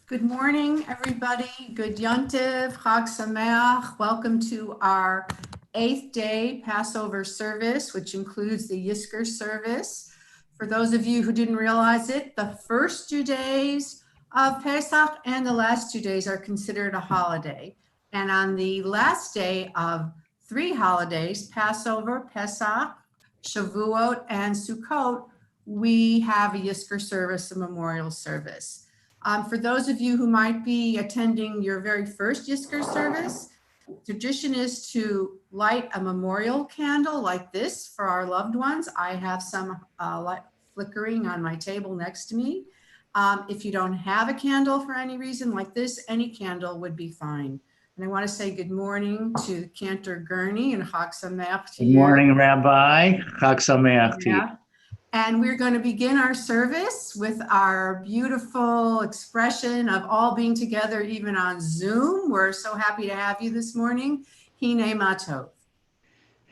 Good morning, everybody. Good Yontiv, Chag Sameach. Welcome to our 8th day Passover service, which includes the Yizkor service. For those of you who didn't realize it, the first 2 days of Pesach and the last 2 days are considered a holiday. And on the last day of 3 holidays, Passover, Pesach, Shavuot, and Sukkot, we have a Yizkor service, a memorial service. For those of you who might be attending your very first Yizkor service, tradition is to light a memorial candle like this for our loved ones. I have some light flickering on my table next to me. If you don't have a candle for any reason like this, any candle would be fine. And I want to say good morning to Cantor Gurney and Chag Sameach to you. Good morning, Rabbi. Chag Sameach to you. And we're going to begin our service with our beautiful expression of all being together, even on Zoom. We're so happy to have you this morning. Hine Matov.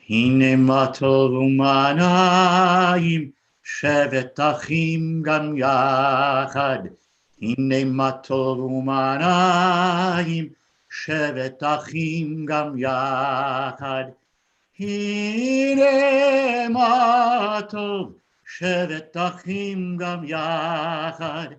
Hine Matov u'manayim, shevet achim gam yachad. Hine Matov u'manayim, shevet achim gam yachad. Hine Matov, shevet achim gam yachad.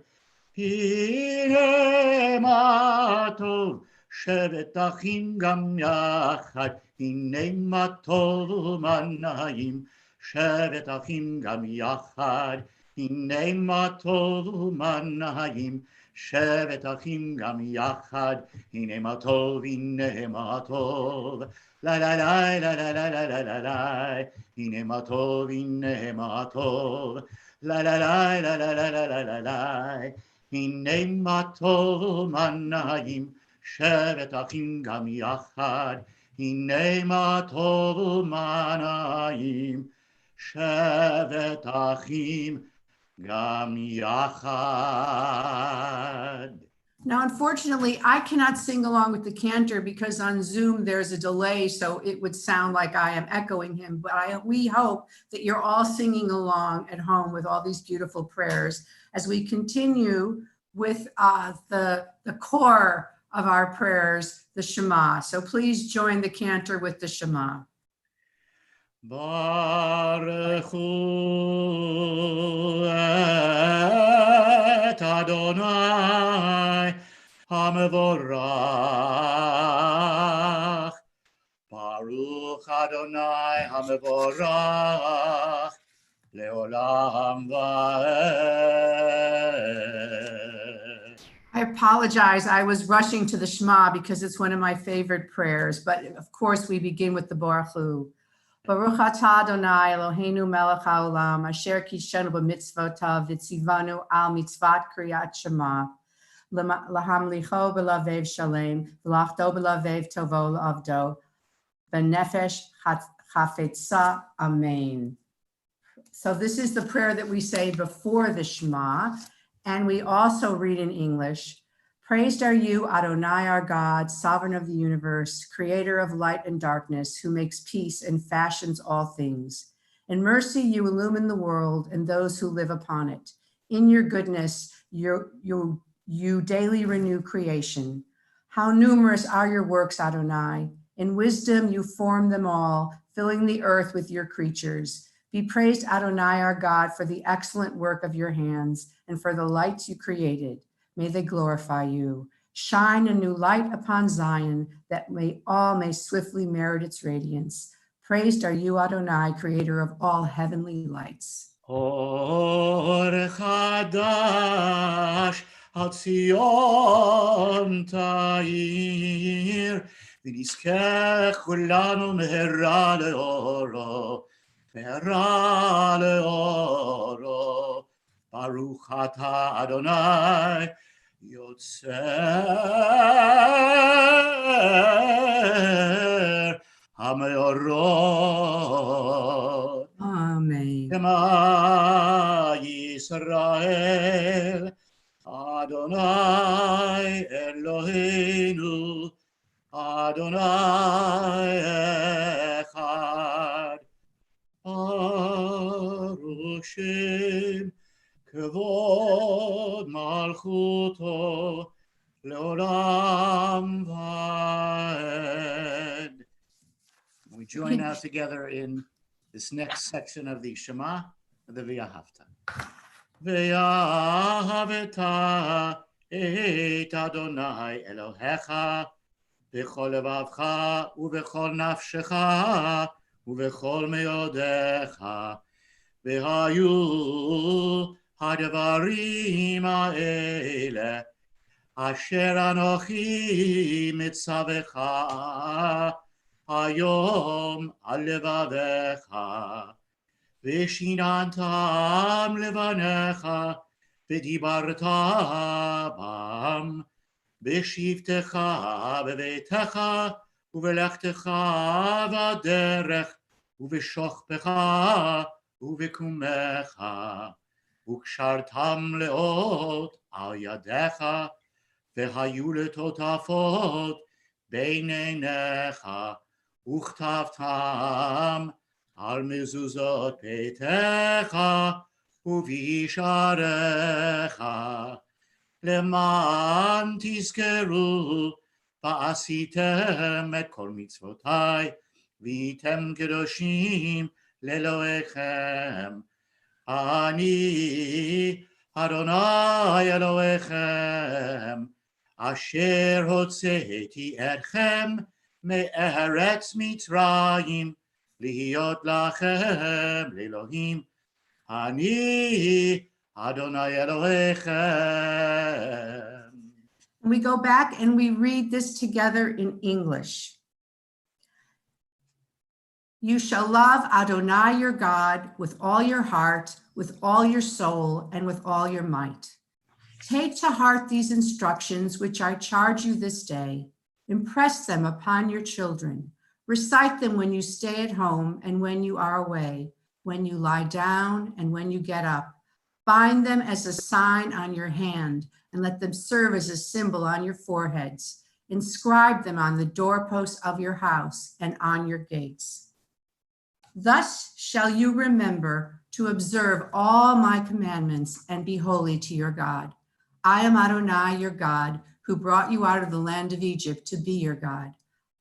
Hine Matov, shevet achim gam yachad. Hine Matov u'manayim, shevet achim gam yachad. Hine Matov u'manayim, shevet achim gam yachad. Hine Matov, hine Matov. La la la la la la la la la. Hine Matov, hine Matov. La la la la la la la la la. Hine Matov u'manayim, shevet achim gam yachad. Hine Matov u'manayim, shevet achim gam yachad. Now, unfortunately, I cannot sing along with the cantor because on Zoom there's a delay, so it would sound like I am echoing him. But we hope that you're all singing along at home with all these beautiful prayers as we continue with the core of our prayers, the Shema. So please join the cantor with the Shema. Baruch hu et Adonai hamevorach. Baruch Adonai hamevorach leolam va'ed. I apologize. I was rushing to the Shema because it's one of my favorite prayers. But of course, we begin with the Baruch Hu. Baruch atah Adonai Eloheinu melech haolam asher kishenu b'mitzvotav v'tzivanu al mitzvat kriyat Shema lahamlicho b'lavev shalem v'lachdo b'lavev tovo l'avdo b'nefesh chafetza. Amen. So this is the prayer that we say before the Shema, and we also read in English. Praised are you, Adonai, our God, sovereign of the universe, creator of light and darkness, who makes peace and fashions all things. In mercy, you illumine the world and those who live upon it. In your goodness, you daily renew creation. How numerous are your works, Adonai. In wisdom, you form them all, filling the earth with your creatures. Be praised, Adonai, our God, for the excellent work of your hands and for the lights you created. May they glorify you. Shine a new light upon Zion, that all may swiftly merit its radiance. Praised are you, Adonai, creator of all heavenly lights. Or chadash al Tzion ta'ir, v'nizkeh kulanu mehera leoro, mehera leoro. Baruch atah Adonai Yotzer HaMeorot. Amen. Shema Yisrael Adonai Eloheinu Adonai Echad. Baruch Shem Kavod Malchuto leolam vaed. We join now together in this next section of the Shema, the V'ahavta. V'ahavta et Adonai Elohecha b'chol levavcha u'b'chol nafshecha u'b'chol meodecha v'hayu hadvarim ha'ele asher anochi mitzavecha hayom al levavecha v'shinantam levanecha v'dibarta bam בשבתך בביתך ובלכתך בדרך ובשוכבך ובקומך וקשרתם לאות על ידיך והיו לטוטפות בין עיניך וכתבתם על מזוזות ביתך ובישעריך למען תזכרו ועשיתם את כל מצוותיי והייתם קדושים לאלוהיכם. אני אדוני אלוהיכם אשר הוצאתי אתכם מארץ מצרים להיות לכם לאלוהים. אני Adonai Elohechem. We go back and we read this together in English. You shall love Adonai your God with all your heart, with all your soul, and with all your might. Take to heart these instructions which I charge you this day. Impress them upon your children. Recite them when you stay at home and when you are away, when you lie down and when you get up. Bind them as a sign on your hand, and let them serve as a symbol on your foreheads. Inscribe them on the doorposts of your house and on your gates. Thus shall you remember to observe all my commandments and be holy to your God. I am Adonai, your God, who brought you out of the land of Egypt to be your God.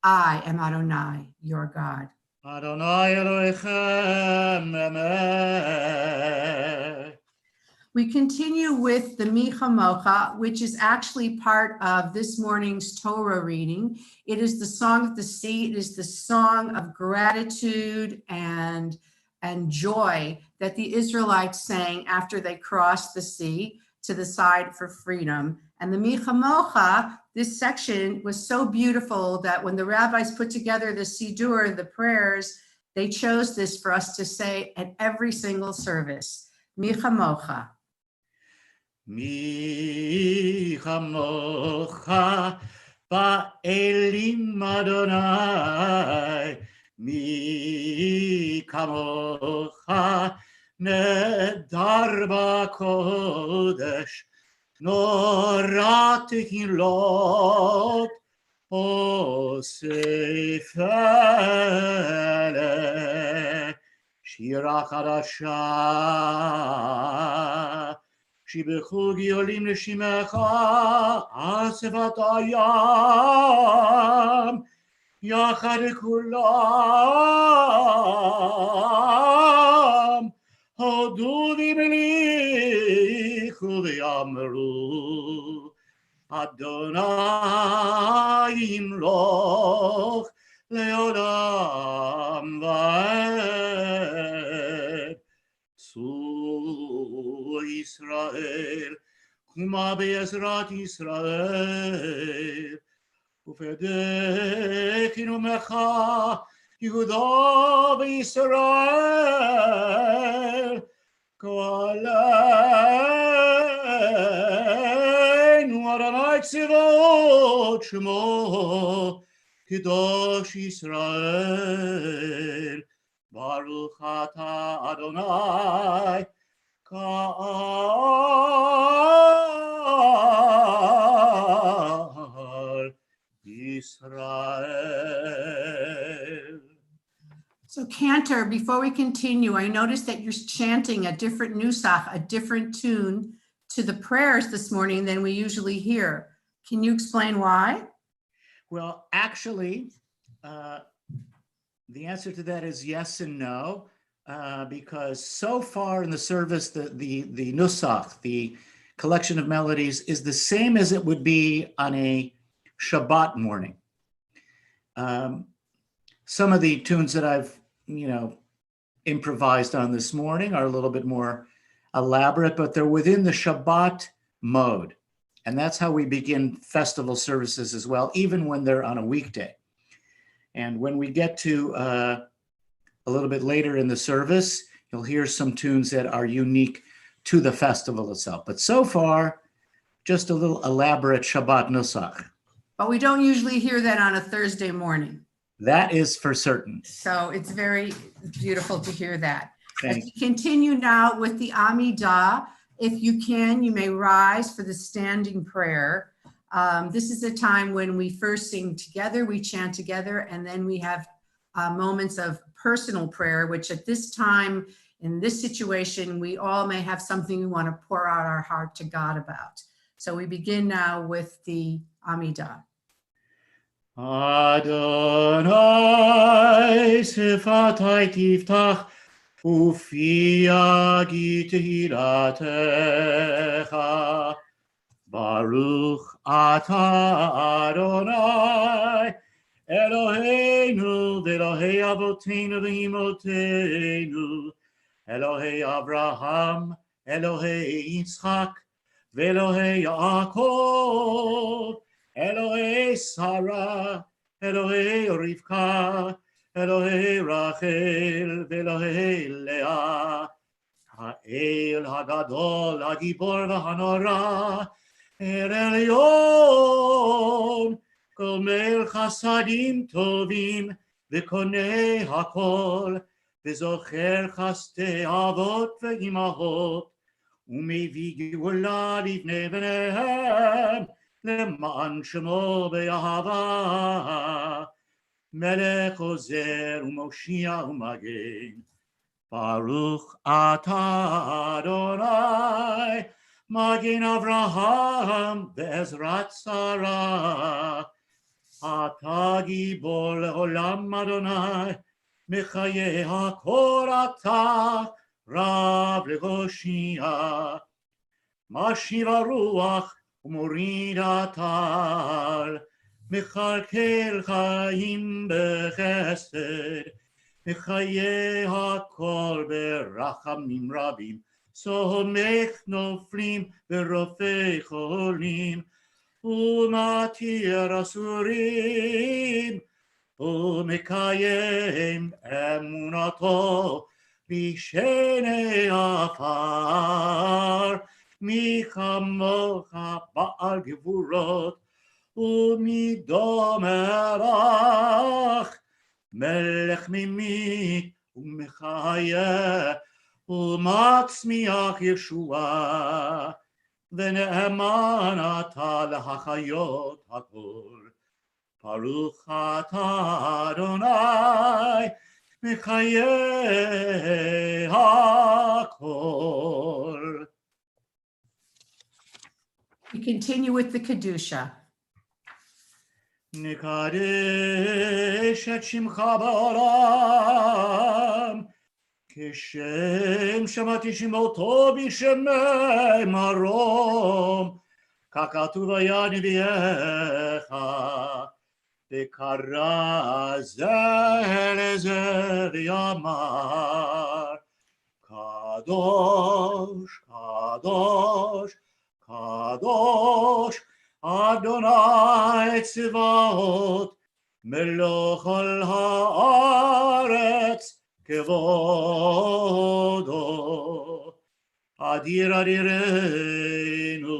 I am Adonai, your God. Adonai Elohechem, Amen. We continue with the Mi Chamocha, which is actually part of this morning's Torah reading. It is the song of the sea. It is the song of gratitude and joy that the Israelites sang after they crossed the sea to the side for freedom. And the Mi Chamocha, this section was so beautiful that when the rabbis put together the Siddur, the prayers, they chose this for us to say at every single service. Mi Chamocha. Mi chamocha ba'elim Adonai, mi kamocha nedar ba'kodesh, nora tehilot osef eleh, shira chadasha שבחוג עולים לשמך על שפת הים יחד כולם הודו והמליכו ויאמרו אדוני ימלוך לעולם ועד. ישראל, קומה בעזרת ישראל, ופדך נאמך יהודה וישראל, גואלנו אדוני צבאות שמו, קדוש ישראל, ברוך אתה אדוני, So Cantor, before we continue, I noticed that you're chanting a different nusach, a different tune to the prayers this morning than we usually hear. Can you explain why? Well, actually, the answer to that is yes and no, because so far in the service, the nusach, the collection of melodies, is the same as it would be on a Shabbat morning. Some of the tunes that I've, improvised on this morning are a little bit more elaborate, but they're within the Shabbat mode. And that's how we begin festival services as well, even when they're on a weekday. And when we get to a little bit later in the service, you'll hear some tunes that are unique to the festival itself. But so far, just a little elaborate Shabbat nusach. But we don't usually hear that on a Thursday morning. That is for certain. So it's very beautiful to hear that. As Thank we continue now with the Amidah, if you can, you may rise for the standing prayer. This is a time when we first sing together, we chant together, and then we have moments of personal prayer, which at this time, in this situation, we all may have something we want to pour out our heart to God about. So we begin now with the Amidah. Adonai sifatai tiftach ufi agi tehillatcha Baruch atah Adonai Eloheinu v'Elohei avoteinu v'imotenu Elohei Avraham Elohei Yitzchak v'Elohei Yaakov Elohei Sarah, Elohei Rivka, Elohei Rachel, Elohei Leah, Ha'el Hagadol, Hagibor v'Hanora, Elyon, Gomel Chasadim Tovim, V'Konei Hakol, V'Zocher Chaste Avot v'Imahot, U'Mevi Geula Livnei B'neihem, למען שמו באהבה, מלך עוזר ומושיע ומגן. ברוך אתה אדוני, מגן אברהם בעזרת שרה. אתה גיבור לעולם אדוני, מחיי הכל אתה רב להושיע. משיב הרוח ומוריד הטל, מכלכל חיים בחסד, מחיי הכל ברחמים רבים, סומך נופלים ורופא חולים, ומתיר אסורים, ומקיים אמונתו בשני עפר. מי כמוך בעל גבורות ומדום מלך, מלך ממית ומחיה ומצמיח ישועה, ונאמן אתה להחיות הכל. ברוך אתה אדוני מחיי הכל. We continue with the Kedusha. נקדש את שמך בעולם, כשם שמעתי שמותו בשמי מרום, ככתוב היה נביאך, וקרא זה לזה ויאמר, קדוש, קדוש, קדוש, אדוני צבאות, מלוך כל הארץ כבודו. אדיר אדירנו,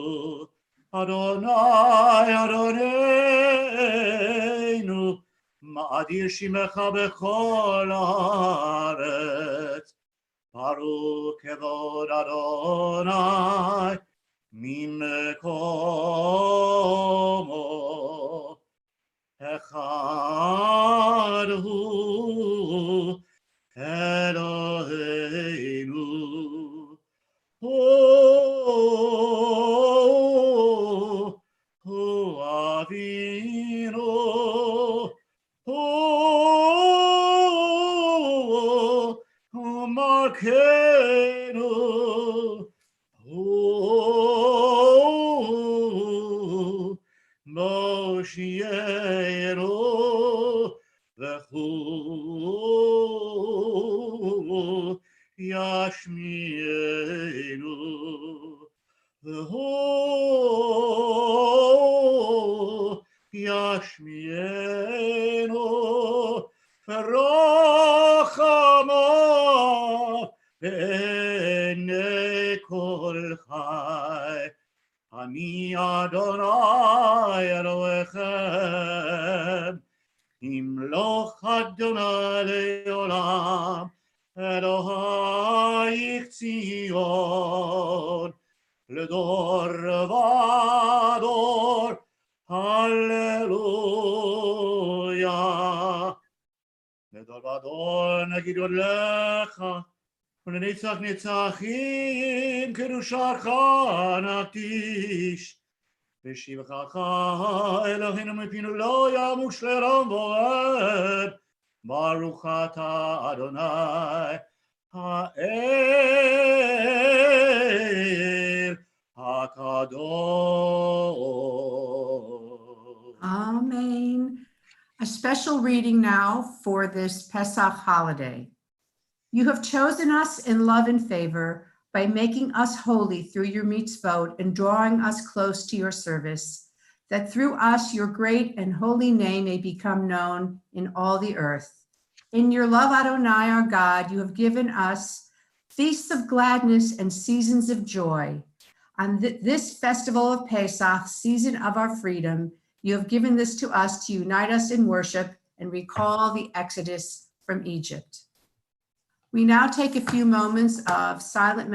אדוני אדוננו, מאדיר שמך בכל הארץ. ברוך כבוד אדוני ממקומו. אחד הוא אלוהינו, הוא Malkeinu, Moshienu, Vechu Yashmienu, Vehu Yashmienu, Verachama Be'enei Kol Chai. Ani Adonai Elohechem, Imloch Adonai Leolam, Elohai Tzion, Ledor Vador, Hallelujah. Ledor Vador Negidor Lecha, ולנצח נצחים קדושתך נקדיש. בשבחך אלוהינו מפינו לא ימוש לעולם ועד. ברוך אתה אדוני האל הקדוש. Amen. A special reading now for this Pesach holiday. You have chosen us in love and favor by making us holy through your mitzvot and drawing us close to your service, that through us your great and holy name may become known in all the earth. In your love, Adonai, our God, you have given us feasts of gladness and seasons of joy. On this festival of Pesach, season of our freedom, you have given this to us to unite us in worship and recall the Exodus from Egypt. We now take a few moments of silent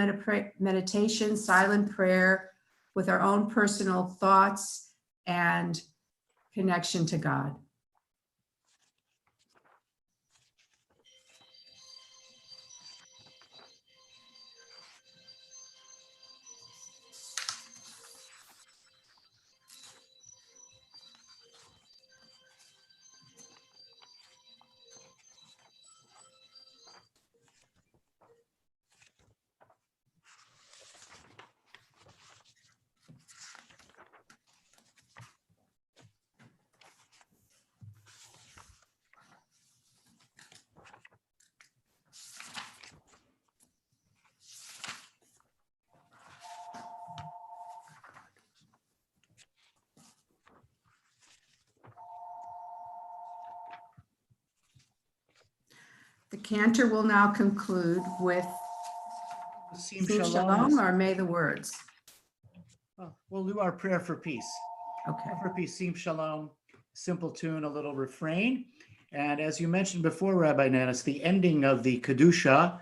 meditation, silent prayer with our own personal thoughts and connection to God. The cantor will now conclude with Sim Sim Shalom. Shalom, or may the words. We'll do our prayer for peace. Okay. Prayer for peace, Sim Shalom. Simple tune, a little refrain. And as you mentioned before, Rabbi Nanus, the ending of the Kedusha,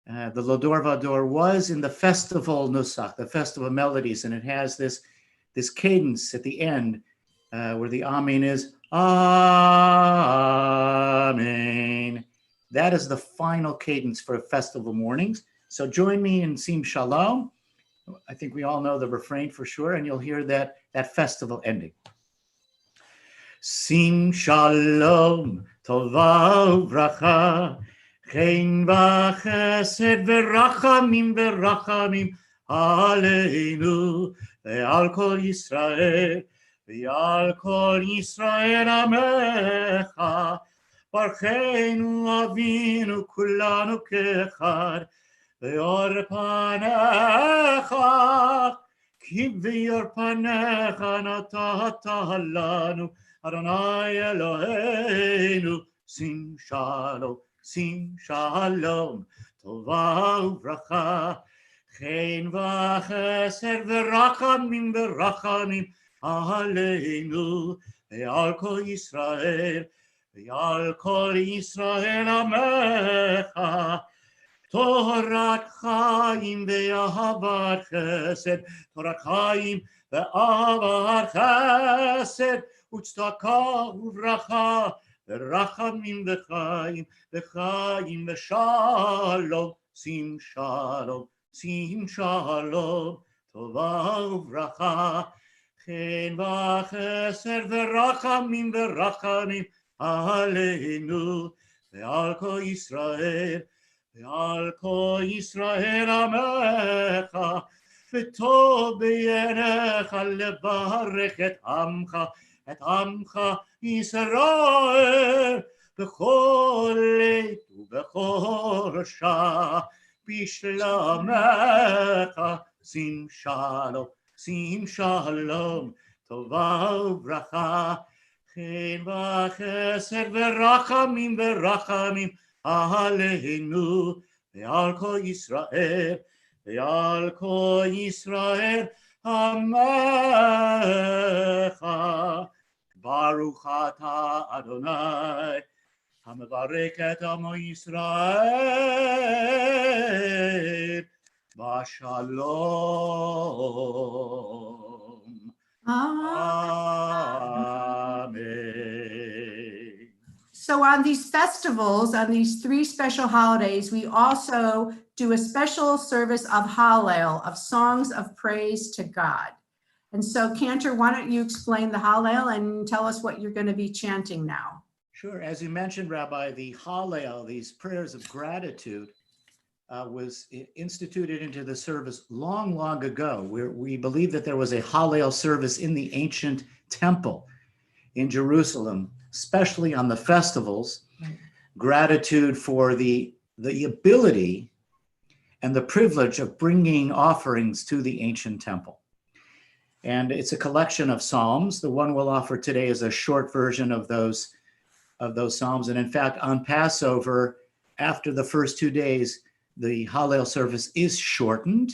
the Lodor Vador, was in the festival Nusach, the festival melodies, and it has this cadence at the end where the Amen is Amen. That is the final cadence for festival mornings. So join me in Sim Shalom. I think we all know the refrain for sure, and you'll hear that festival ending. Sim Shalom, Tova Uvracha, Chen v'chesed v'rachamim v'rachamim aleinu ve'al kol Yisrael ve'al kol Yisrael amecha Barchenu avinu kulanu kechad ve'or panecha ki ve'or panecha natata lanu Adonai Eloheinu Sim Shalom Sim Shalom Tova Uvracha Chen v'chesed v'rachamim v'rachamim aleinu ve'al kol Yisrael ve'al kol Yisrael amecha Torah chaim ve'ahavat chesed Torah chaim ve'ahavat chesed Utztaka uvracha V'rachamim v'chaim v'chaim v'shalom Sim Shalom Sim Shalom Tova uvracha Chen v'chesed v'rachamim v'rachamim aleinu ve'al kol Yisrael ועל כל ישראל עמך, וטוב בעיניך לברך את עמך ישראל, בכל עת ובכל שעה, בשלומך שים שלום, טובה וברכה, חן וחסד ורחמים עלינו ועל כל ישראל, עמך. ברוך אתה אדוני המברך את עמו ישראל בשלום. Amen. So on these festivals, on these 3 special holidays, we also do a special service of Hallel, of songs of praise to God. And so, Cantor, why don't you explain the Hallel and tell us what you're going to be chanting now? Sure. As you mentioned, Rabbi, the Hallel, these prayers of gratitude, was instituted into the service long, long ago. We believe that there was a Hallel service in the ancient temple in Jerusalem, especially on the festivals, right. Gratitude for the ability and the privilege of bringing offerings to the ancient temple. And it's a collection of psalms. The one we'll offer today is a short version of those psalms. And in fact, on Passover, after the first 2 days, the Hallel service is shortened.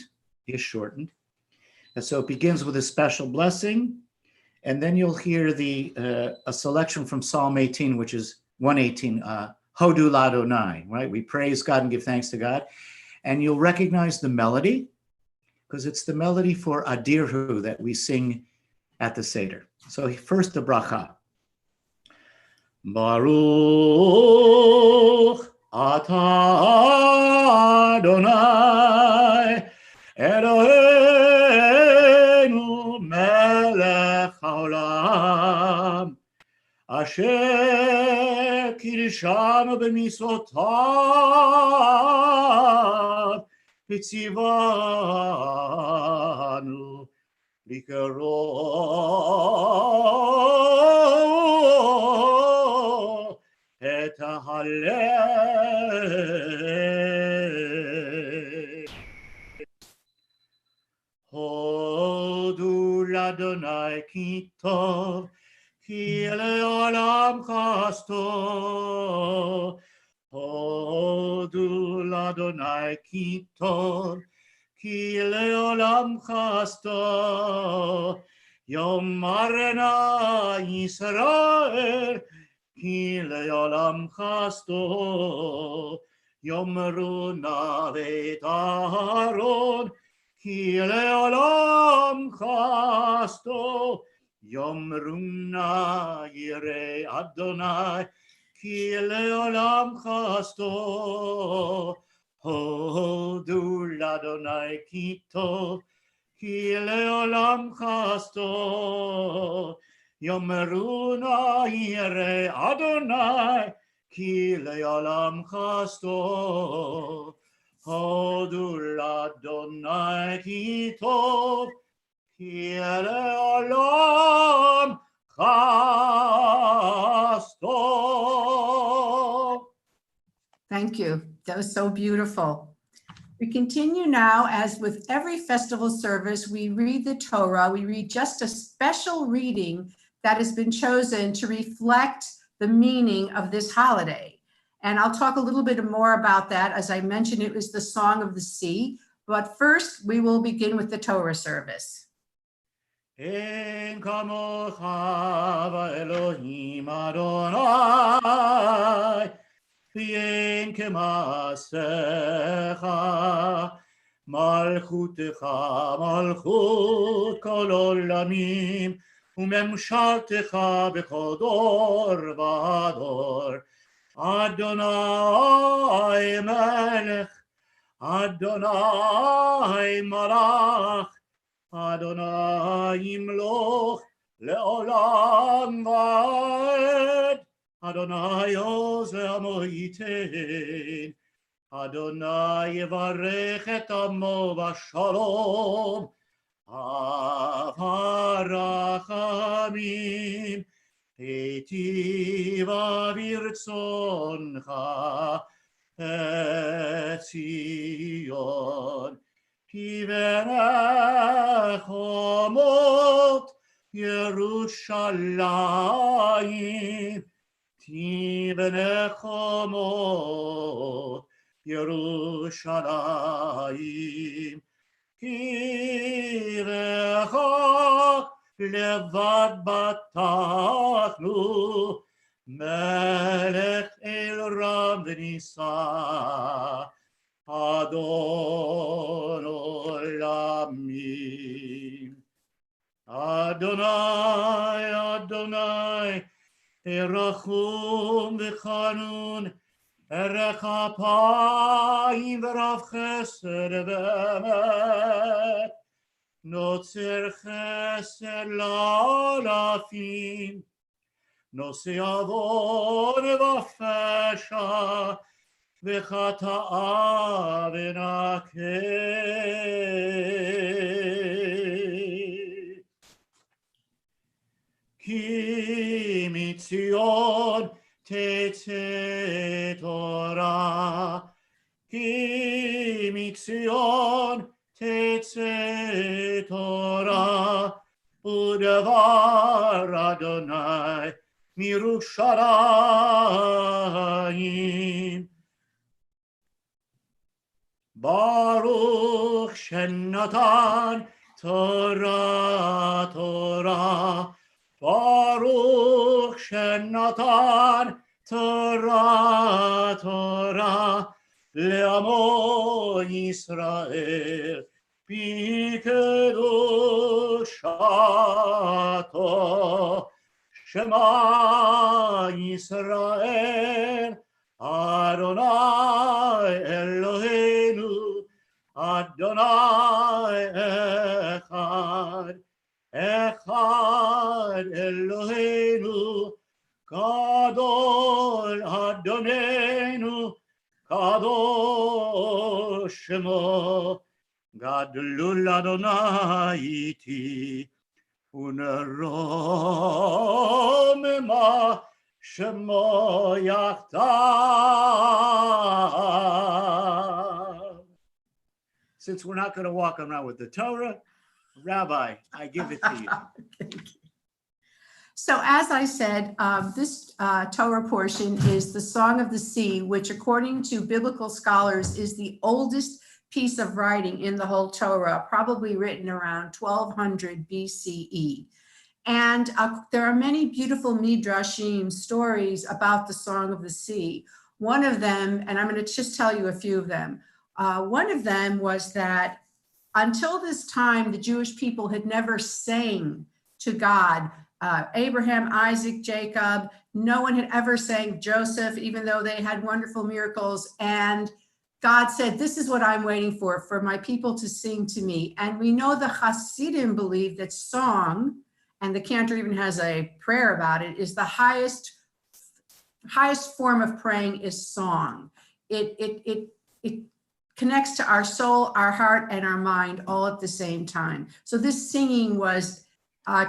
And so it begins with a special blessing. And then you'll hear a selection from Psalm 18, which is 118, Hodu Ladonai, right? We praise God and give thanks to God. And you'll recognize the melody, because it's the melody for Adirhu that we sing at the Seder. So first the bracha. Baruch atah Adonai Eloheinu melech haolam asher kirshanu b'mitzvotav v'tzivanu likro et hallel. Hodu l'Adonai ki tov, ki le'olam chasto. Hodu l'Adonai ki tov, ki le'olam chasto. Yomarna Yisrael, ki le'olam chasto. Yomru navet Aaron, ki le'olam chasto. Yomruna yirei Adonai, ki le'olam chasto. Hodu l'Adonai ki tov, ki le'olam chasto. Yomeruna yirei Adonai, ki le'olam chasto. Hodu l'Adonai ki tov, ki le'olam chasto. Thank you. That was so beautiful. We continue now, as with every festival service, we read the Torah. We read just a special reading that has been chosen to reflect the meaning of this holiday. And I'll talk a little bit more about that. As I mentioned, it was the Song of the Sea. But first, we will begin with the Torah service. En kamocha v'Elohim Adonai, v'en kemasecha, malchutecha malchut kol olamim, u'memshaltecha b'chol dor v'dor. Adonai melech, Adonai malach, Adonai yimloch le'olam va'ed. Adonai ozeh amo yitein. Adonai yevarech et amo b'shalom. Avarachamim. Eitiva virtzoncha et Zion. Kivenech omot Yerushalayim. Kivenech omot Yerushalayim. Kivecha levad batachnu melech el ram v'nisa Adon olamim. Adonai, Adonai, erachum v'chanun, erech apayim v'rav chesed v'emet, notzer chesed la'alafim, nose avon v'fesha, v'chata'a v'nakeh. Ki mitzion tetze Torah, ki mitzion tetze Torah, udevar Adonai mirushalayim. Baruch shenatan Torah, Torah. Baruch shenatan Torah, Torah, le'amo Yisrael, b'kedushato. Shema Yisrael, Adonai Eloheinu, Adonai Echad. Echad Eloheinu, Gadol Adonenu, Kadosh Shemo, Gadlul Adonai iti, uneromema Shemo yachtav. Since we're not going to walk around with the Torah, Rabbi, I give it to you. Thank you. So as I said, this Torah portion is the Song of the Sea, which according to biblical scholars is the oldest piece of writing in the whole Torah, probably written around 1200 BCE. And there are many beautiful midrashim stories about the Song of the Sea. One of them, and I'm going to just tell you a few of them. One of them was that until this time, the Jewish people had never sang to God. Abraham, Isaac, Jacob, no one had ever sang Joseph, even though they had wonderful miracles. And God said, this is what I'm waiting for my people to sing to me. And we know the Hasidim believe that song, and the Cantor even has a prayer about it, is the highest form of praying is song. It connects to our soul, our heart, and our mind all at the same time. So this singing was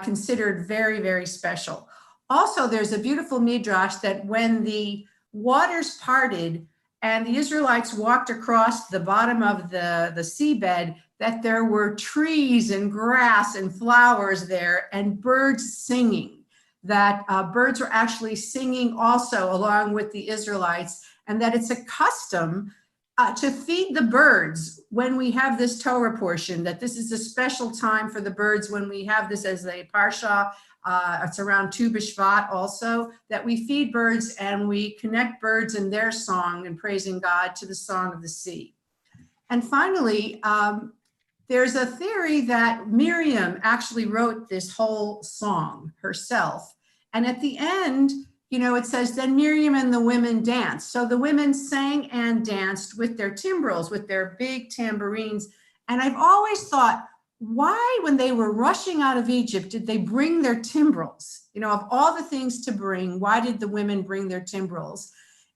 considered very, very special. Also, there's a beautiful midrash that when the waters parted and the Israelites walked across the bottom of the seabed, that there were trees and grass and flowers there and birds singing, that birds were actually singing also along with the Israelites, and that it's a custom to feed the birds when we have this Torah portion, that this is a special time for the birds when we have this as a parsha. It's around Tu B'Shvat also, that we feed birds and we connect birds and their song and praising God to the Song of the Sea. And finally, there's a theory that Miriam actually wrote this whole song herself. And at the end, you know, it says, then Miriam and the women danced. So the women sang and danced with their timbrels, with their big tambourines. And I've always thought, why, when they were rushing out of Egypt, did they bring their timbrels? You know, of all the things to bring, why did the women bring their timbrels?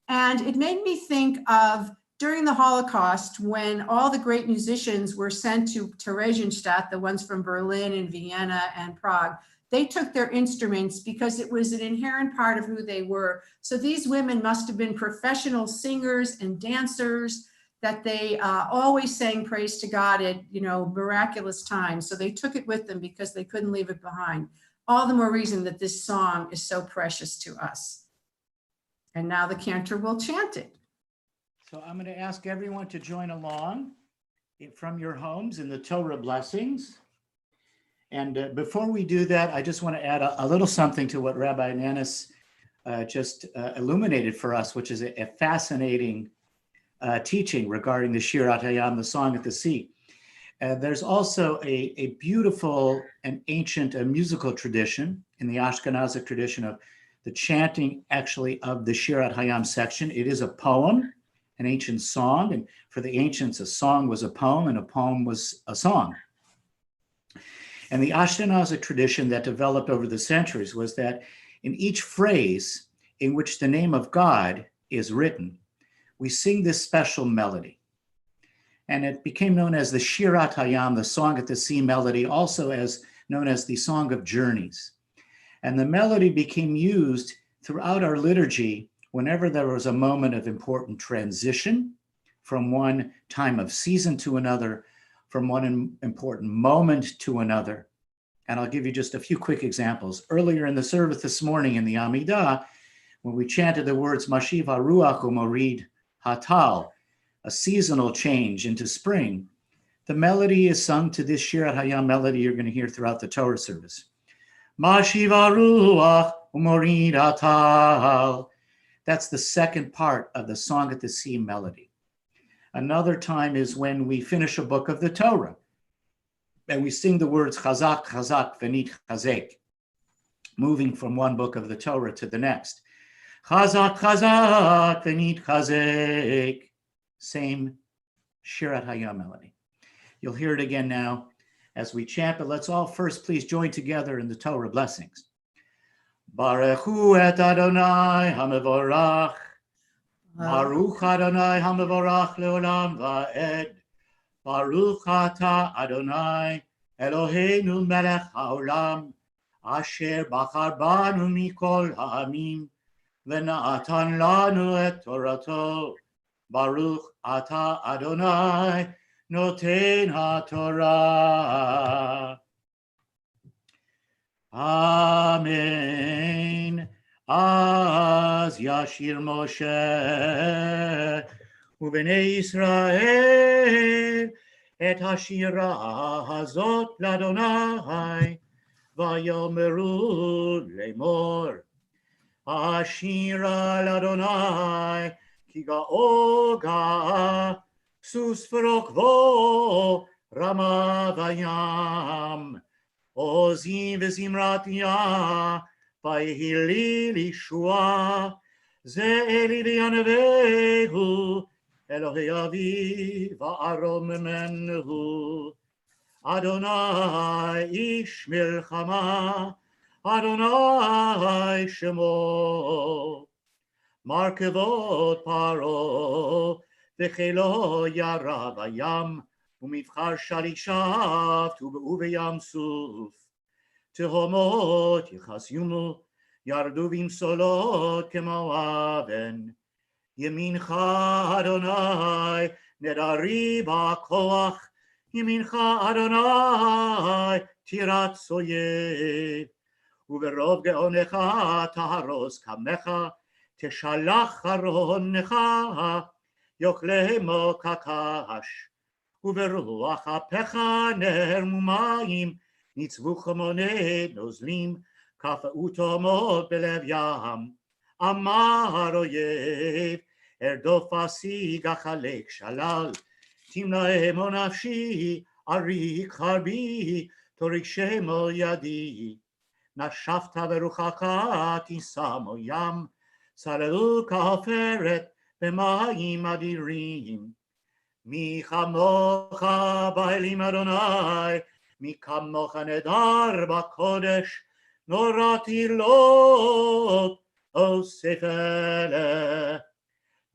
And it made me think of during the Holocaust, when all the great musicians were sent to Theresienstadt, the ones from Berlin and Vienna and Prague, they took their instruments because it was an inherent part of who they were. So these women must have been professional singers and dancers, that they always sang praise to God at, miraculous times. So they took it with them because they couldn't leave it behind. All the more reason that this song is so precious to us. And now the cantor will chant it. So I'm going to ask everyone to join along from your homes in the Torah Blessings. And before we do that, I just want to add a little something to what Rabbi Nanus just illuminated for us, which is a fascinating teaching regarding the Shirat Hayam, the Song at the Sea. There's also a beautiful and ancient musical tradition in the Ashkenazic tradition of the chanting actually of the Shirat Hayam section. It is a poem, an ancient song, and for the ancients, a song was a poem and a poem was a song. And the Ashkenazic tradition that developed over the centuries was that in each phrase in which the name of God is written, we sing this special melody. And it became known as the Shirat Hayam, the Song at the Sea melody, also as known as the Song of Journeys. And the melody became used throughout our liturgy whenever there was a moment of important transition from one time of season to another, from one important moment to another. And I'll give you just a few quick examples. Earlier in the service this morning in the Amidah, when we chanted the words Mashiv HaRuach Umorid Hatal, a seasonal change into spring, the melody is sung to this Shirat Hayam melody you're going to hear throughout the Torah service. Mashiv HaRuach Umorid Hatal. That's the second part of the Song at the Sea melody. Another time is when we finish a book of the Torah and we sing the words Chazak, Chazak, Venit Chazek, moving from one book of the Torah to the next. Chazak, Chazak, Venit Chazek. Same Shirat Hayam melody. You'll hear it again now as we chant, but let's all first please join together in the Torah Blessings. Barechu et Adonai HaMevorach. Baruch Adonai HaMevorach Leolam Va'ed. Baruch Ata Adonai Eloheinu Melech HaOlam Asher Bachar Banu Mikol Ha'amim V'na'atan Lanu et Torato. Baruch Ata Adonai Noten HaTorah. Amen. Az Yashir Moshe Ubnei Israel et hashira hazot ladonai vayomeru lemor hashira ladonai ki gaoga sus verokvo rama vayam ozim vezimratia vayhili lishua ze eli v'yanevehu Elohei Avi va'arom menhu Adonai ish milchama Adonai shemo Markevot paro v'chelo yara vayam umivchar shalishav tu'u v'yam suf tehomot yichasyumu yardu v'imsolot kemo aven Yemincha Adonai nedari ba'koach Yemincha Adonai tirat soyev Uverov geonecha taharos kamecha Teshalach aronecha Yoklemo kakash Uveruach apecha ner mumayim Nitzvu chomone nozlim Kafa utomot belev yam Amar oyev erdofasi gachalek shalal timnahem onafshi arik harbi torik shemo yadi nashafta veruchaka tisamo yam salelu kaferet b'mayim adirim mi chamocha ba'elim Adonai mi kamocha nedar b'kodesh norati lot O Sefele,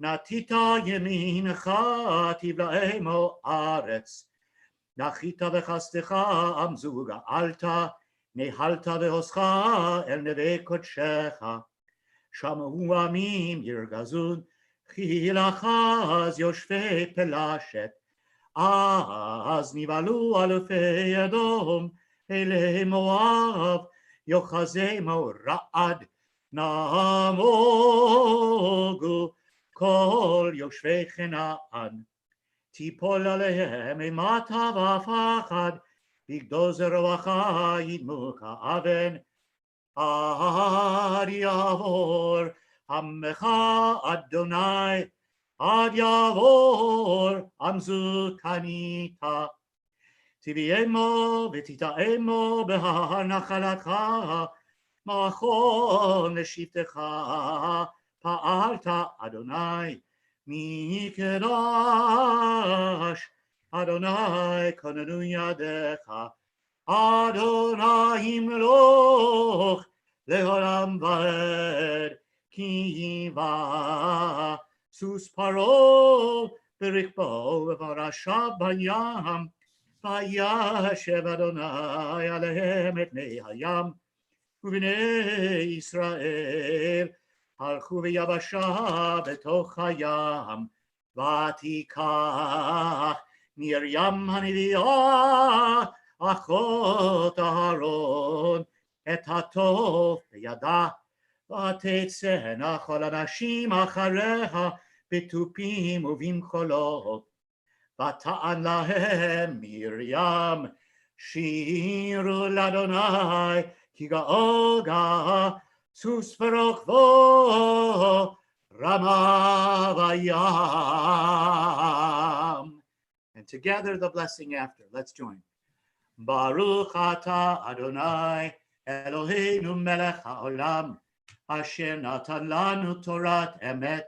נטית ימינך תבלעמו ארץ. נחית בחסדך עמזו גאלת, ניהלת בעוזך אל נווה קודשך. שמעו עמים ירגזון, כי לך אז יושבי פלשת. אז נבהלו אלופי אדום, אלי מואב, יוחזמו רעד, נמוגו כל יושבי כנען. תיפול עליהם אימתה ופחד, בגדוז רוח ידמו כאבן, עד יעבור עמך אדוני, עד יעבור עמזו קנית. תביאמו ותטעמו בהר נחלתך, מכון לשבטך, פעלת אדוני מקדש, אדוני כוננו ידיך, אדוני ימלוך לעולם ועד, כי יבא סוס פרעה ברכבו ורשע בים, וישב אדוני עליהם את מי הים, ובני ישראל הלכו ביבשה בתוך הים, ותיקח מרים הנביאה אחות אהרון את התוף בידה, ותצאנה כל הנשים אחריה בתופים ובמחולות. ותען להם מרים, שירו לאדוני כי גאוגה, סוס ורוכבו רמה vayam. And together the blessing after. Let's join. Baruch atah Adonai Eloheinu melech haolam, asher natan lanu torat emet,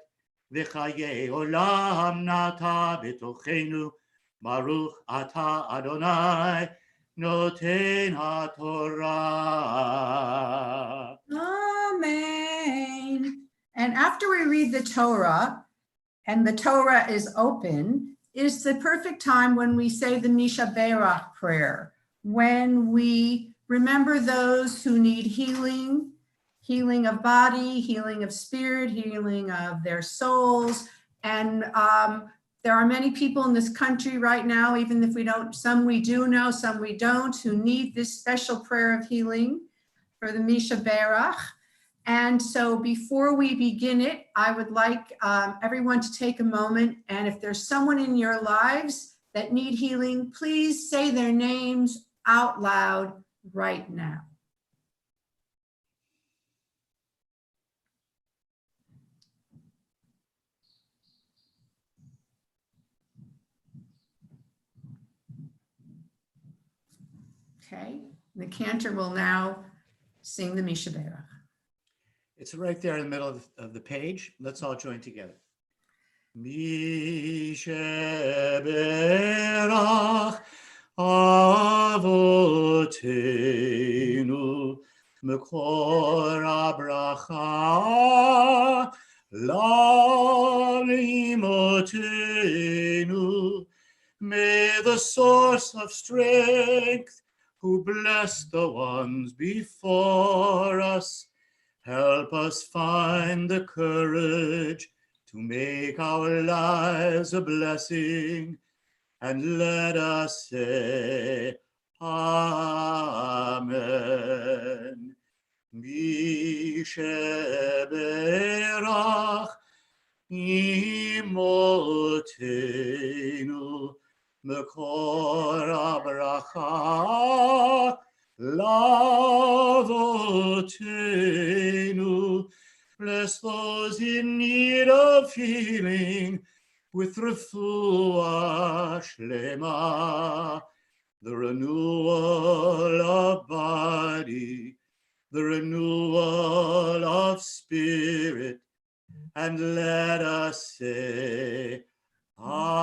v'chayei olam nata b'tochenu. Baruch atah Adonai noten haTorah. Amen. And after we read the Torah, and the Torah is open, is the perfect time when we say the Mishaberach prayer, when we remember those who need healing, healing of body, healing of spirit, healing of their souls. And there are many people in this country right now, even if we don't, some we do know, some we don't, who need this special prayer of healing for the Mishaberach. And so before we begin it, I would like everyone to take a moment, and if there's someone in your lives that need healing, please say their names out loud right now. Okay, the cantor will now sing the Mishaberach. It's right there in the middle of the page. Let's all join together. Mishaberach avotenu mekor habracha lalimotenu. May the source of strength, who bless the ones before us, help us find the courage to make our lives a blessing, and let us say, Amen. Mishaberach imotenu mekor habracha lavotenu. Bless those in need of healing with refuah shlema, the renewal of body, the renewal of spirit, and let us say, Amen.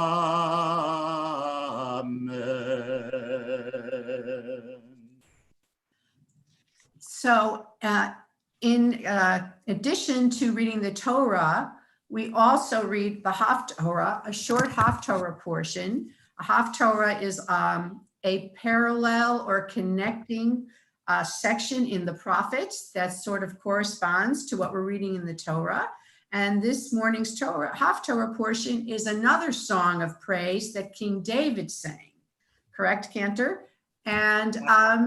So in addition to reading the Torah, We also read the Haftorah, a short Haftorah portion. A Haftorah is a parallel or connecting section in the prophets that sort of corresponds to what we're reading in the Torah. And this morning's Haftorah portion is another song of praise that King David sang. Correct, Cantor? And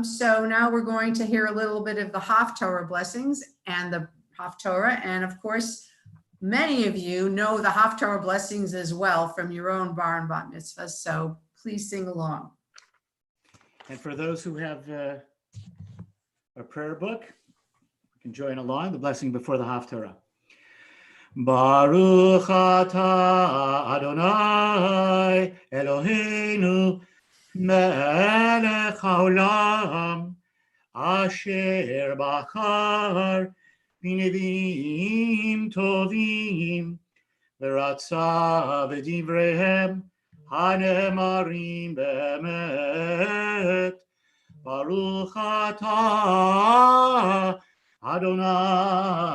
so now we're going to hear a little bit of the Haftorah Blessings and the Haftorah. And of course, many of you know the Haftorah Blessings as well from your own bar and bat mitzvahs. So please sing along. And for those who have a prayer book, you can join along the blessing before the Haftorah. Baruch atah Adonai Eloheinu melech haolam asher bachar b'neviim tovim v'ratza v'divrehem hanemarim be'emet Baruch atah Adonai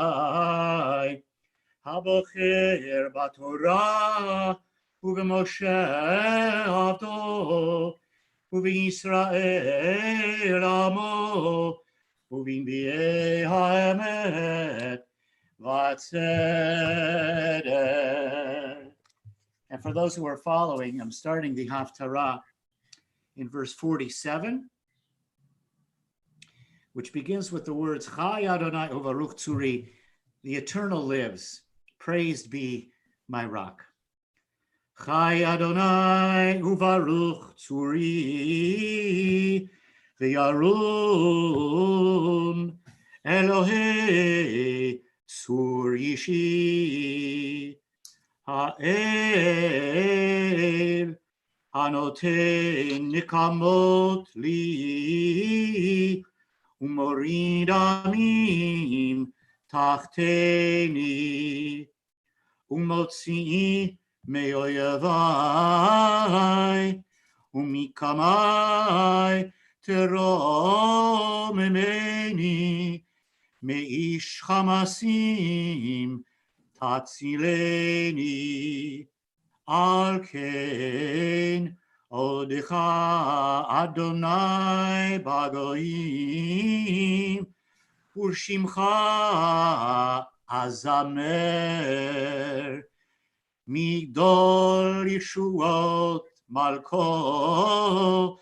Habocher b'Torah u'b'Moshe avdo u'b'Yisrael amo u'b'nbiei ha'emet v'tzedek. And for those who are following, I'm starting the Haftarah in verse 47, which begins with the words Chai Adonai u'Baruch Tzuri, the eternal lives. Praised be my rock. Chai Adonai u'Baruch Tzuri v'yarum Elohei Tzur Yishi Ha'el Anoten Nikamot Li U'morid Amim Tachteni Umotzi me'oyevai umikamai terom memeni meish chamasim tatzileni al ken odecha Adonai bagoyim Urshimcha azamer migdol Yeshuot malko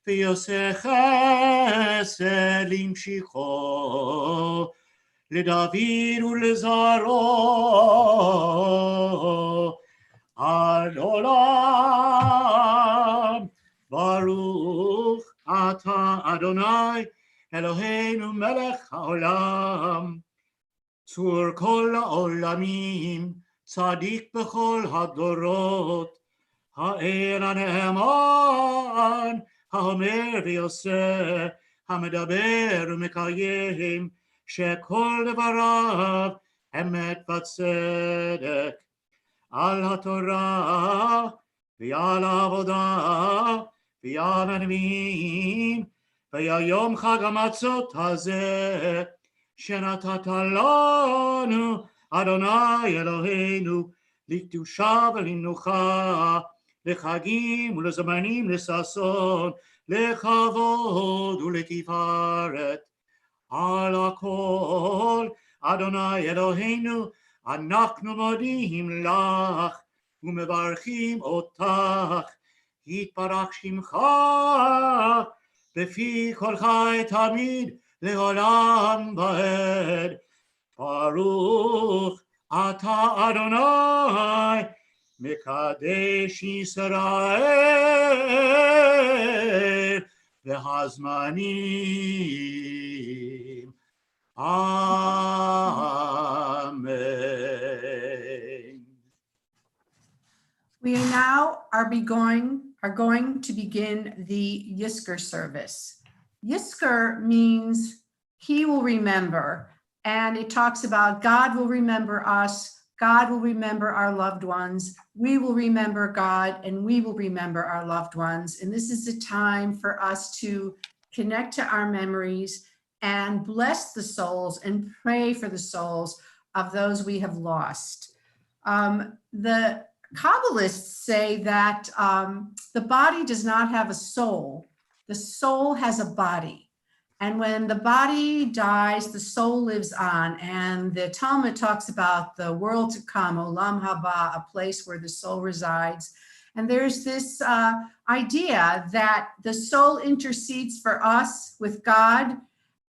v'yoseh chesed limshicho leDavid u'lezaro ad olam Baruch ata Adonai Eloheinu melech haolam tzur kol ha'olamim tzadik b'chol hadorot ha'el ha'ne'eman ha'omer v'yoseh ha'medaber u'mekayim shekol devarav emet v'tzedek al ha'torah v'al ha'avodah v'al ha'nevim V'yayom chag hamatzot hazeh shenatata lanu Adonai Eloheinu likdusha v'linucha lechagim u'lezamanim lesason lechavod u'letifaret al hakol Adonai Eloheinu anachnu modim lach u'mevarchim otach yitbarach shimcha Befi kol chai tamid leolam vaed. Baruch ata Adonai mekadesh Yisrael v'hazmanim. Amen. We now are going to begin the Yizkor service. Yizkor means he will remember, and it talks about God will remember us, God will remember our loved ones, we will remember God, and we will remember our loved ones. And this is a time for us to connect to our memories and bless the souls and pray for the souls of those we have lost. The Kabbalists say that the body does not have a soul. The soul has a body. And when the body dies, the soul lives on. And the Talmud talks about the world to come, Olam Haba, a place where the soul resides. And there's this idea that the soul intercedes for us with God,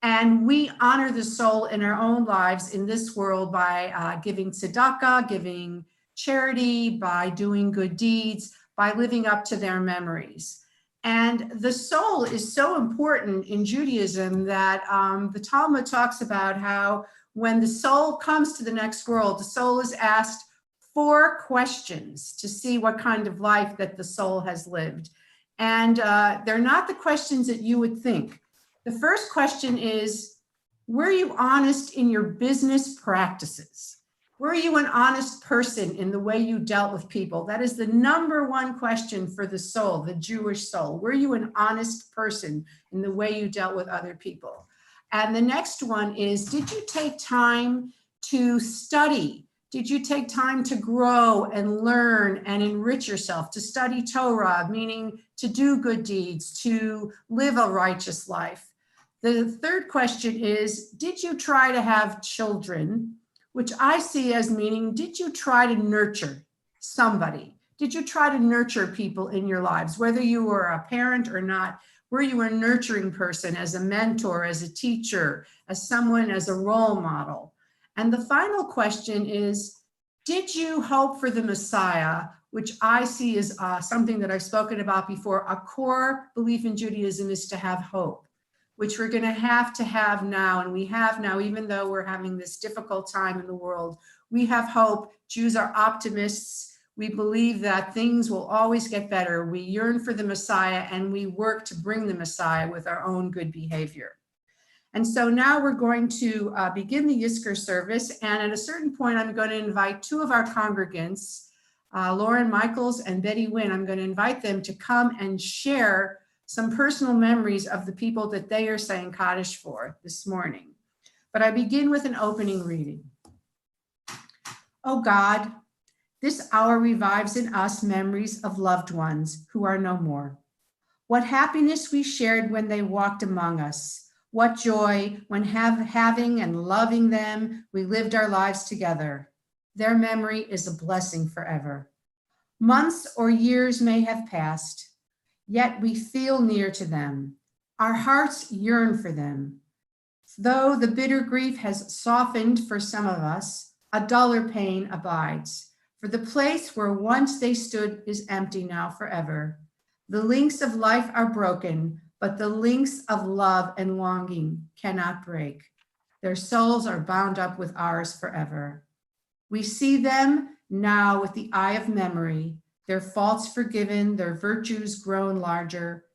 and we honor the soul in our own lives in this world by giving tzedakah, giving charity, by doing good deeds, by living up to their memories. And the soul is so important in Judaism that the Talmud talks about how when the soul comes to the next world, the soul is asked 4 questions to see what kind of life that the soul has lived. And they're not the questions that you would think. The first question is, were you honest in your business practices? Were you an honest person in the way you dealt with people? That is the number 1 question for the soul, the Jewish soul. Were you an honest person in the way you dealt with other people? And the next one is, did you take time to study? Did you take time to grow and learn and enrich yourself, to study Torah, meaning to do good deeds, to live a righteous life? The third question is, did you try to have children? Which I see as meaning, did you try to nurture somebody? Did you try to nurture people in your lives, whether you were a parent or not? Were you a nurturing person as a mentor, as a teacher, as someone, as a role model? And the final question is, did you hope for the Messiah, which I see as something that I've spoken about before? A core belief in Judaism is to have hope, which we're going to have now, and we have now, even though we're having this difficult time in the world. We have hope. Jews are optimists. We believe that things will always get better. We yearn for the Messiah, and we work to bring the Messiah with our own good behavior. And so now we're going to begin the Yizkor service, and at a certain point, I'm going to invite 2 of our congregants, Lauren Michaels and Betty Wynn. I'm going to invite them to come and share some personal memories of the people that they are saying Kaddish for this morning. But I begin with an opening reading. Oh God, this hour revives in us memories of loved ones who are no more. What happiness we shared when they walked among us. What joy when having and loving them, we lived our lives together. Their memory is a blessing forever. Months or years may have passed, yet we feel near to them. Our hearts yearn for them. Though the bitter grief has softened for some of us, a duller pain abides. For the place where once they stood is empty now forever. The links of life are broken, but the links of love and longing cannot break. Their souls are bound up with ours forever. We see them now with the eye of memory, their faults forgiven, their virtues grown larger.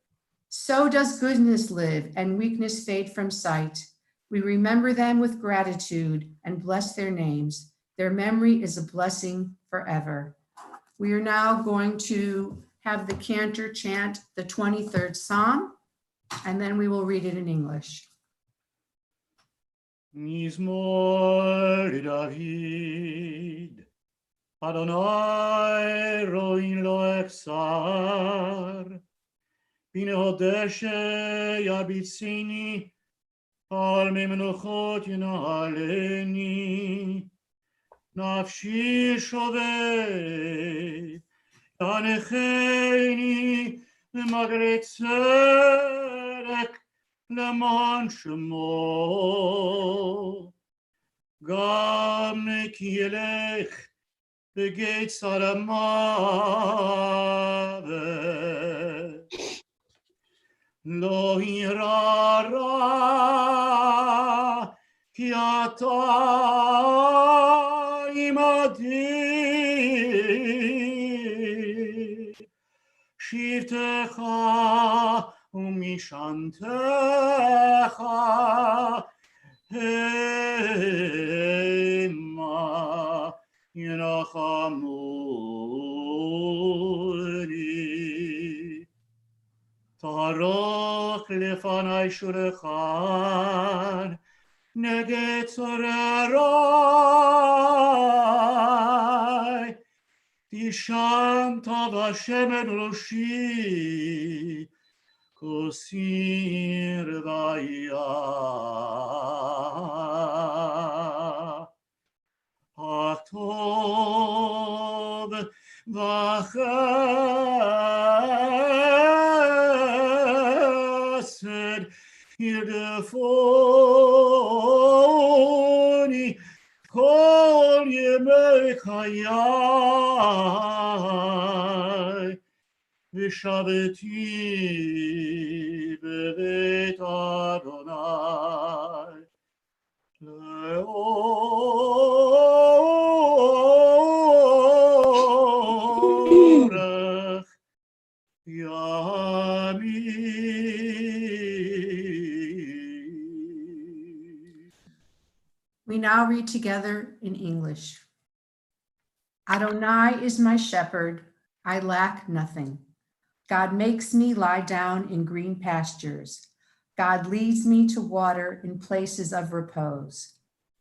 So does goodness live and weakness fade from sight. We remember them with gratitude and bless their names. Their memory is a blessing forever. We are now going to have the Cantor chant the 23rd Psalm, and then we will read it in English. Mizmor David, Adonai roin lo echsar, bine hodeshe yabitzini, al memenuchot yinaleni, nafshi shoveh, yanecheni, magret tzedek, למען שמו, גם כי ילך בגצר המוות, לא יירא רע, כי אתה עמדי, שבטך ומשענתך המה ינחמוני. תערוך לפני שולחן נגד צורריי, תשמת בשמן ראשי, כוסיר ויה. הטוב וחסד ירדפוני כל ימי חיי, ושבתי בבית אדוני לאורך ימים. We now read together in English. Adonai is my shepherd, I lack nothing. God makes me lie down in green pastures. God leads me to water in places of repose.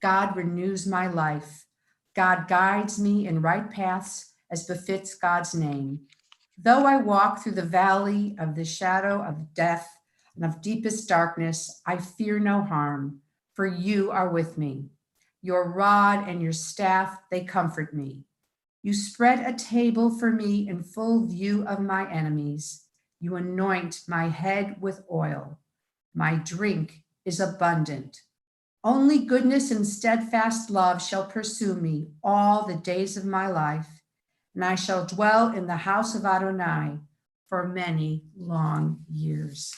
God renews my life. God guides me in right paths as befits God's name. Though I walk through the valley of the shadow of death and of deepest darkness, I fear no harm, for you are with me. Your rod and your staff, they comfort me. You spread a table for me in full view of my enemies. You anoint my head with oil. My drink is abundant. Only goodness and steadfast love shall pursue me all the days of my life, and I shall dwell in the house of Adonai for many long years.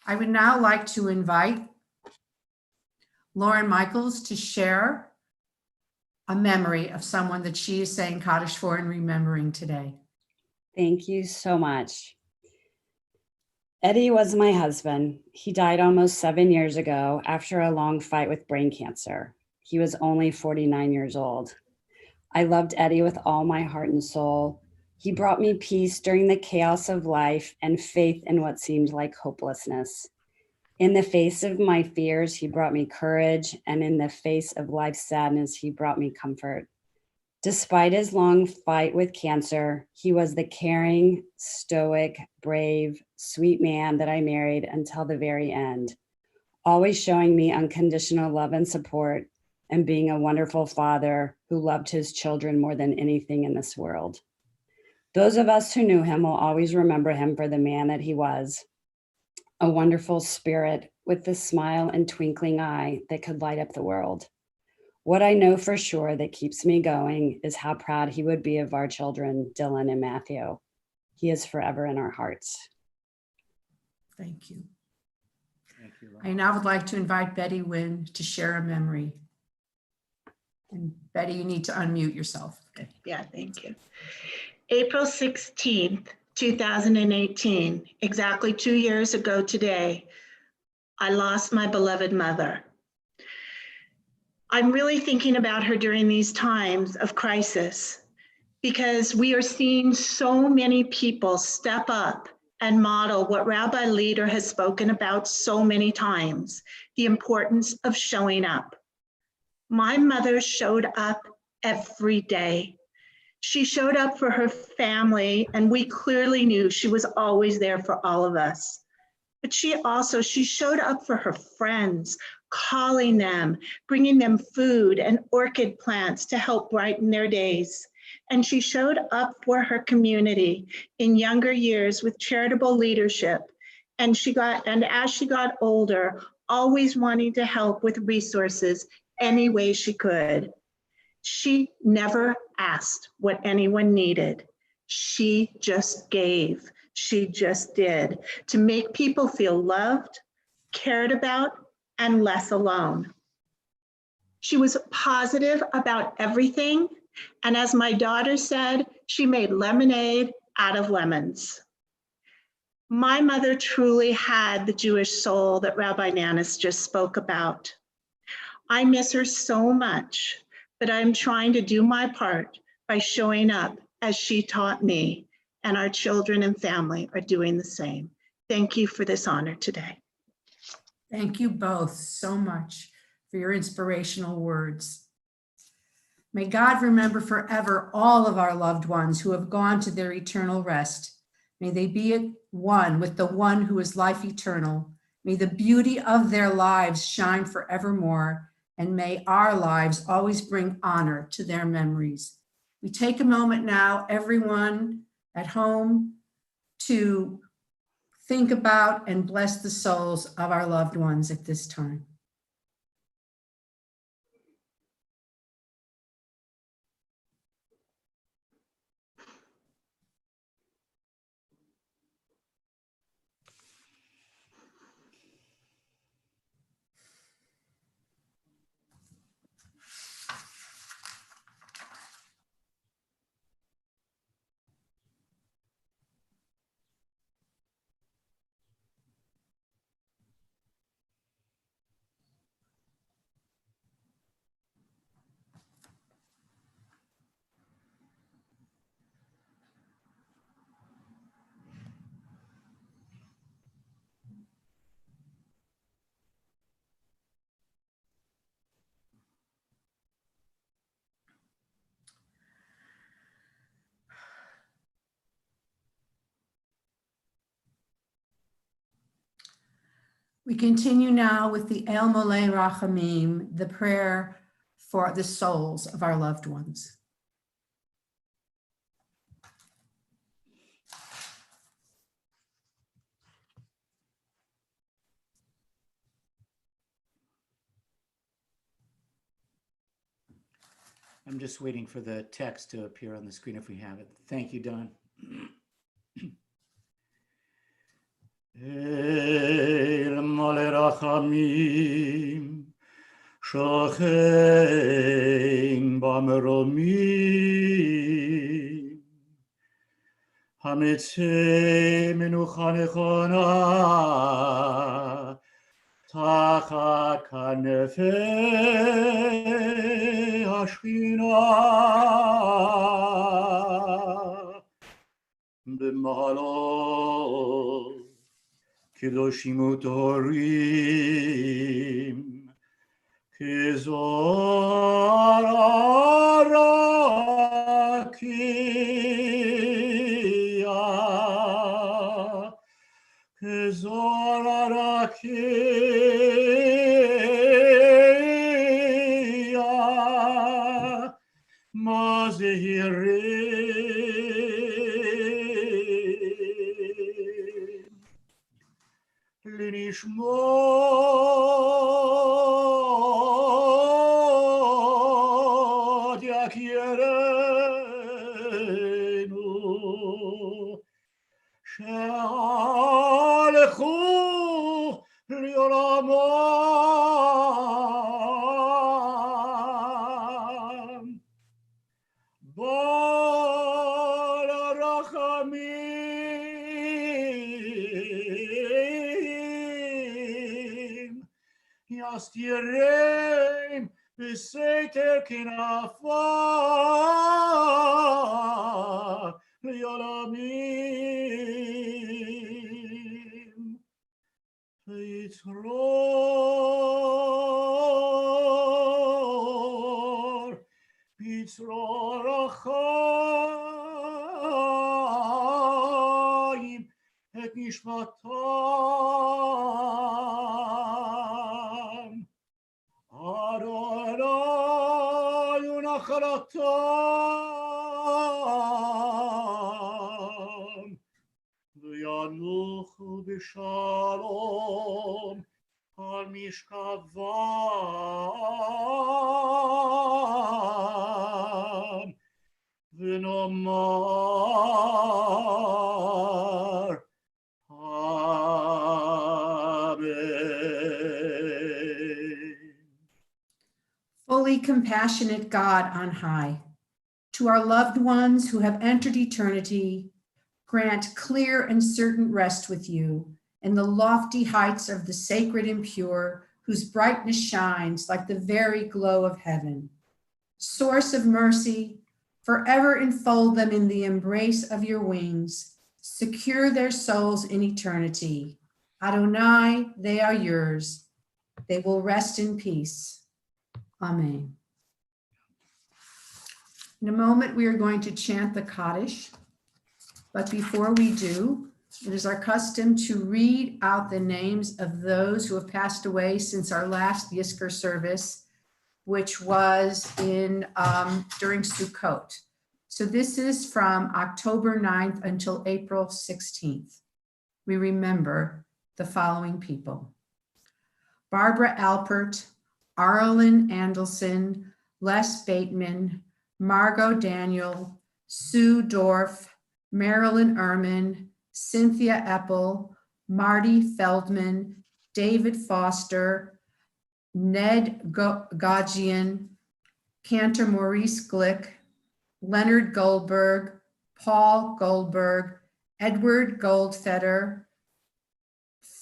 I would now like to invite Lauren Michaels to share a memory of someone that she is saying Kaddish for and remembering today. Thank you so much. Eddie was my husband. He died almost 7 years ago after a long fight with brain cancer. He was only 49 years old. I loved Eddie with all my heart and soul. He brought me peace during the chaos of life and faith in what seemed like hopelessness. In the face of my fears, he brought me courage, and in the face of life's sadness, he brought me comfort. Despite his long fight with cancer, he was the caring, stoic, brave, sweet man that I married until the very end, always showing me unconditional love and support and being a wonderful father who loved his children more than anything in this world. Those of us who knew him will always remember him for the man that he was, a wonderful spirit with the smile and twinkling eye that could light up the world. What I know for sure that keeps me going is how proud he would be of our children, Dylan and Matthew. He is forever in our hearts. Thank you. Thank you, I now would like to invite Betty Wynn to share a memory. And Betty, you need to unmute yourself. Okay. Yeah, thank you. April 16th, 2018, exactly 2 years ago today, I lost my beloved mother. I'm really thinking about her during these times of crisis because we are seeing so many people step up and model what Rabbi Leader has spoken about so many times, the importance of showing up. My mother showed up every day. She showed up for her family, and we clearly knew she was always there for all of us. But she showed up for her friends, calling them, bringing them food and orchid plants to help brighten their days. And she showed up for her community in younger years with charitable leadership. And as she got older, always wanting to help with resources any way she could. She never asked what anyone needed. She just gave. She just did to make people feel loved, cared about, and less alone. She was positive about everything. And as my daughter said, she made lemonade out of lemons. My mother truly had the Jewish soul that Rabbi Nanus just spoke about. I miss her so much, but I'm trying to do my part by showing up as she taught me, and our children and family are doing the same. Thank you for this honor today. Thank you both so much. for your inspirational words. May God remember forever all of our loved ones who have gone to their eternal rest. May they be at one with the one who is life eternal. May the beauty of their lives shine forevermore, and may our lives always bring honor to their memories. We take a moment now, everyone at home, to think about and bless the souls of our loved ones at this time. We continue now with the El Molei Rachamim, the prayer for the souls of our loved ones. I'm just waiting for the text to appear on the screen if we have it. Thank you, Don. El Molei Rachamim, Shochein B'Meromim, Hametzeh Menucha Nechona, Tachat Kanefei Hashchina, B'Mahalot Kedoshim Utorim, Kezor Arakia, Kezor Arakia, Mazehirim, Linishmot Yakirenu, She'alechu Li'olamam, Bal Rachamim, Yastireim B'Seiter Kinafa Li'olamim, Yitzror Achayim Et Nishmatam, Adonai Unachalatam, V'yanuchu b'shalom al mishkavam, v'nomar Amen. Fully compassionate God on high, to our loved ones who have entered eternity, grant clear and certain rest with you in the lofty heights of the sacred and pure, whose brightness shines like the very glow of heaven. Source of mercy, forever enfold them in the embrace of your wings. Secure their souls in eternity. Adonai, they are yours. They will rest in peace. Amen. In a moment, we are going to chant the Kaddish. But before we do, it is our custom to read out the names of those who have passed away since our last Yizkor service, which was during Sukkot. So this is from October 9th until April 16th. We remember the following people: Barbara Alpert, Arlen Andelson, Les Bateman, Margot Daniel, Sue Dorff, Marilyn Ehrman, Cynthia Eppel, Marty Feldman, David Foster, Ned Gajian, Cantor Maurice Glick, Leonard Goldberg, Paul Goldberg, Edward Goldfeder,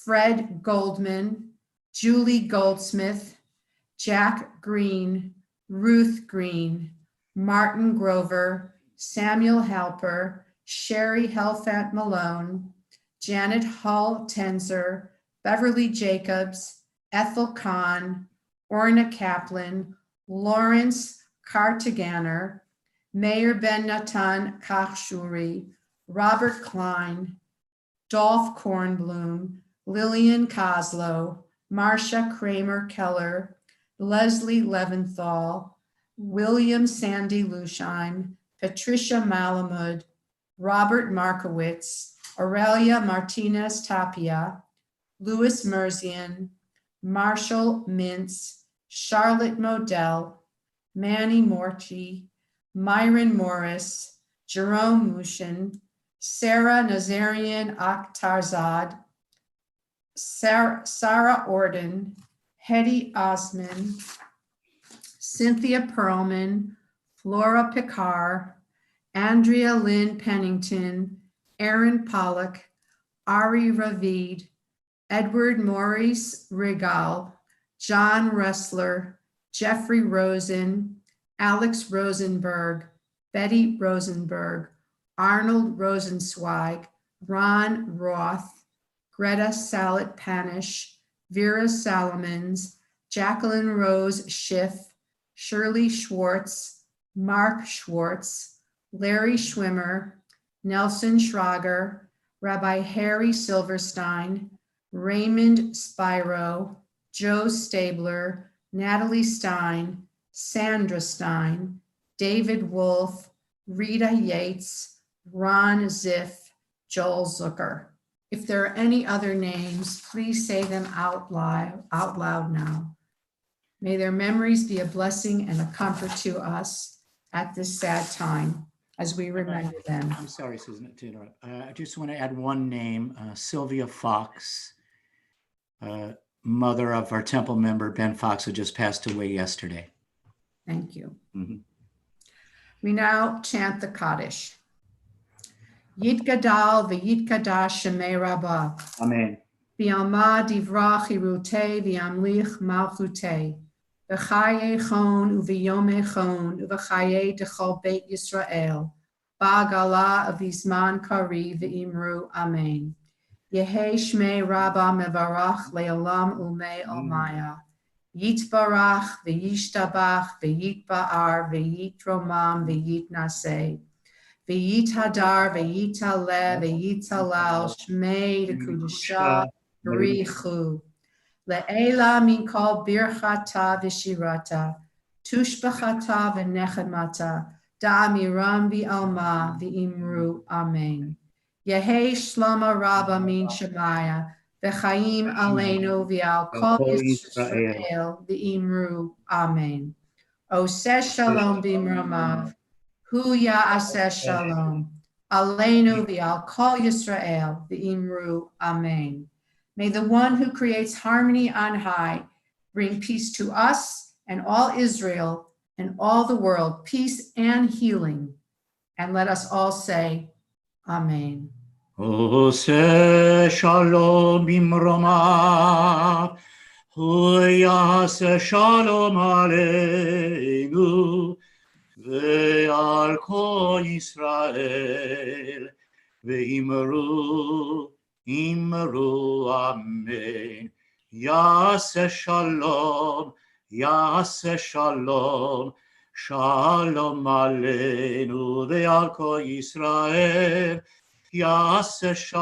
Fred Goldman, Julie Goldsmith, Jack Green, Ruth Green, Martin Grover, Samuel Halper, Sherry Helfant Malone, Janet Hull Tenzer, Beverly Jacobs, Ethel Kahn, Orna Kaplan, Lawrence Cartaganer, Mayor Ben Natan Kachshuri, Robert Klein, Dolph Kornblum, Lillian Koslow, Marcia Kramer Keller, Leslie Leventhal, William Sandy Lusheim, Patricia Malamud, Robert Markowitz, Aurelia Martinez Tapia, Louis Merzian, Marshall Mintz, Charlotte Modell, Manny Morchi, Myron Morris, Jerome Mushin, Sarah Nazarian Akhtarzad, Sarah Orden, Hetty Osman, Cynthia Perlman, Flora Picard, Andrea Lynn Pennington, Aaron Pollock, Ari Ravid, Edward Maurice Regal, John Ressler, Jeffrey Rosen, Alex Rosenberg, Betty Rosenberg, Arnold Rosenzweig, Ron Roth, Greta Salet Panish, Vera Salomons, Jacqueline Rose Schiff, Shirley Schwartz, Mark Schwartz, Larry Schwimmer, Nelson Schrager, Rabbi Harry Silverstein, Raymond Spiro, Joe Stabler, Natalie Stein, Sandra Stein, David Wolf, Rita Yates, Ron Ziff, Joel Zucker. If there are any other names, please say them out loud now. May their memories be a blessing and a comfort to us at this sad time as we remember them. I'm sorry, Susan, to interrupt. I just want to add one name, Sylvia Fox, mother of our temple member, Ben Fox, who just passed away yesterday. Thank you. Mm-hmm. We now chant the Kaddish. Yitgadal v'yitkadash shemei Rabba. Amen. V'yalma divrach hirutei v'yamlich malchutei. V'chaye chon uv'yome chon uv'chaye dechol beit Yisrael. Ba'gala avizman kari v'imru amen. Yehe shmei Rabba mevarach le'olam umei olmaya. Yitbarach v'yishtabach v'yitba'ar v'yitromam v'yitnaseh. V'yithadar v'yitaleh v'yitalal shmei d'kudusha b'richu. Le'ela min kol birchata v'shirata. Tushbachata v'nechemata. Da'amiram v'alma v'imru amen. Yehe shlama rabba min shemaya. V'chaim aleinu v'al kol Yisrael v'imru amen. Oseh shalom b'imramav. Hu ya'aseh shalom. Aleinu v'al kol Yisrael v'imru amen. May the one who creates harmony on high bring peace to us and all Israel and all the world, peace and healing. And let us all say, Amen. Oseh shalom b'imromav, hu ya'aseh shalom aleinu, ve'al kol Yisrael, ve'imru amen. Yaseh shalom, Yaseh shalom, Shalom aleinu ve'al kol Yisrael, Yaseh shalom.